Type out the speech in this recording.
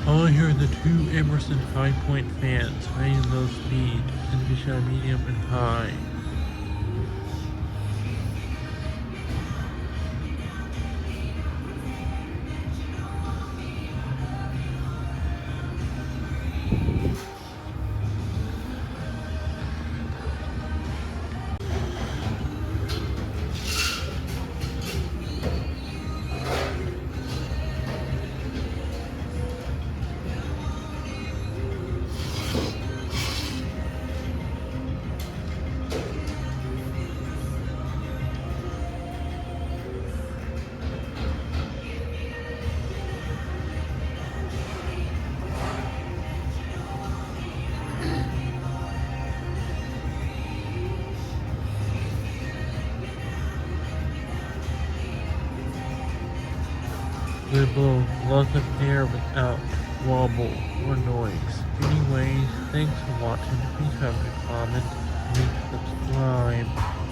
All here are the two Emerson 5-point fans fighting low speed, and medium and high. They blow lots of air without wobble or noise. Anyways, thanks for watching. Please have a comment, and subscribe.